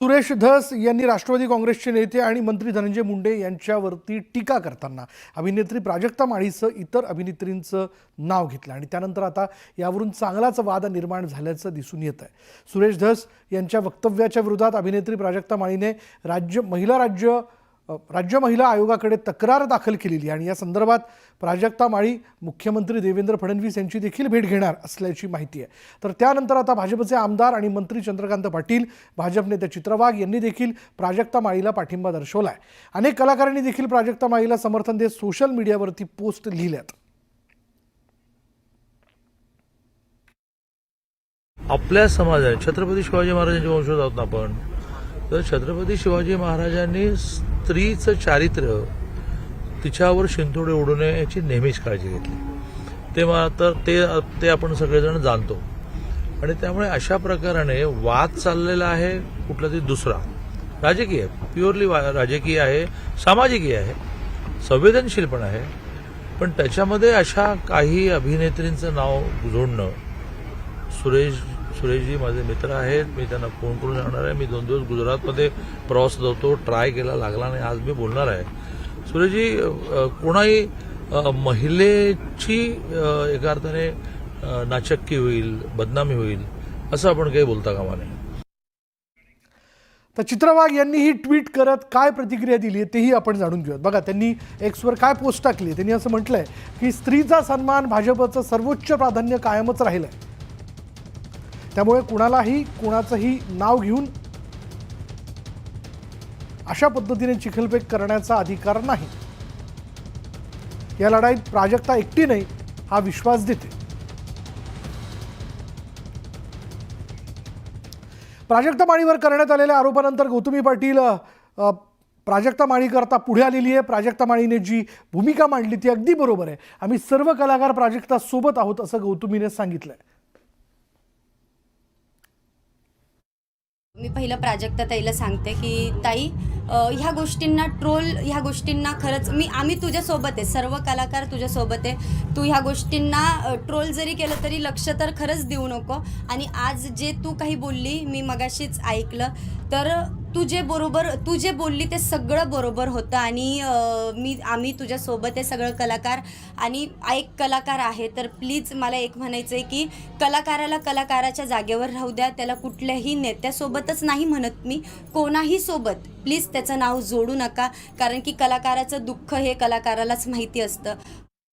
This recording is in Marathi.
सुरेश धस यांनी राष्ट्रवादी काँग्रेसचे नेते आणि मंत्री धनंजय मुंडे यांच्यावरती टीका करताना अभिनेत्री प्राजक्ता माळीचं इतर अभिनेत्रींचं नाव घेतलं आणि त्यानंतर आता यावरून चांगलाच वाद निर्माण झाल्याचं दिसून येत आहे। सुरेश धस यांच्या वक्तव्याच्या विरोधात अभिनेत्री प्राजक्ता माळीने राज्य महिला आयोगाकडे तक्रार दाखल केलेली आणि या संदर्भात प्राजक्ता माळी मुख्यमंत्री देवेंद्र फडणवीस यांची देखील भेट घेणार असल्याची माहिती आहे। तर त्यानंतर आता भाजपचे आमदार आणि मंत्री चंद्रकांत पाटील, भाजप नेते चित्रा वाघ यांनी देखील प्राजक्ता माळीला पाठिंबा दर्शवलाय। अनेक कलाकारांनी देखील प्राजक्ता माळीला समर्थन देत सोशल मीडियावरती पोस्ट लिहिल्यात। आपल्या समाजात छत्रपती शिवाजी महाराजांचे वंशज आहोत आपण, तर छत्रपती शिवाजी महाराजांनी स्त्रीचं चारित्र्य तिच्यावर शिंतोडे उडू नये याची नेहमीच काळजी घेतली। ते आपण सगळेजण जाणतो आणि त्यामुळे अशा प्रकाराने वाद चाललेला आहे कुठला तरी दुसरा राजकीय, प्युअरली राजकीय आहे, सामाजिकही आहे, संवेदनशील पण आहे, पण त्याच्यामध्ये अशा काही अभिनेत्रींचं नाव जोडणं, सुरेशजी माझे मित्र आहेत, मी त्यांना फोन करून जाणार आहे। मी 2 दिवस गुजरातमध्ये प्रवास होतो, ट्राय केला, लागला नाही, आज मी बोलणार आहे। सुरेशजी, कोणाही महिलेची एका अर्थाने नाचक्की होईल, बदनामी होईल असं आपण काही बोलता कामा नये। तर चित्रा वाघ यांनीही ट्विट करत काय प्रतिक्रिया दिली आहे तेही आपण जाणून घेऊयात। बघा, त्यांनी एक्सवर काय पोस्ट टाकली। त्यांनी असं म्हटलंय की स्त्रीचा सन्मान भाजपचं सर्वोच्च प्राधान्य कायमच राहिलंय, त्यामुळे कुणालाही कुणाचंही नाव घेऊन अशा पद्धतीने चिखलफेक करण्याचा अधिकार नाही। या लढाईत प्राजक्ता एकटी नाही हा विश्वास देते। प्राजक्ता माळीवर करण्यात आलेल्या आरोपानंतर गौतमी पाटील प्राजक्ता माळीकरता पुढे आलेली आहे। प्राजक्ता माळीने जी भूमिका मांडली ती अगदी बरोबर आहे। आम्ही सर्व कलाकार प्राजक्ता सोबत आहोत असं गौतमीने सांगितलंय। मी पहिलं प्राजक्ता ताईला सांगते की ताई, ह्या गोष्टींना खरंच आम्ही तुझ्यासोबत आहे, सर्व कलाकार तुझ्यासोबत आहे। तू ह्या गोष्टींना ट्रोल जरी केलं तरी लक्ष तर खरंच देऊ नको। आणि आज जे तू काही बोलली मी मगाशीच ऐकलं, तर तू जे बोलली ते सगळं बरोबर होतं आणि आम्ही तुझ्यासोबत आहे सगळं कलाकार। आणि एक कलाकार आहे तर प्लीज मला एक म्हणायचं आहे की कलाकाराला कलाकाराच्या जागेवर राहू द्या। त्याला कुठल्याही नेत्यासोबतच नाही म्हणत मी, कोणाही सोबत प्लीज त्याचं नाव जोडू नका, कारण की कलाकाराचं दुःख हे कलाकारालाच माहिती असतं।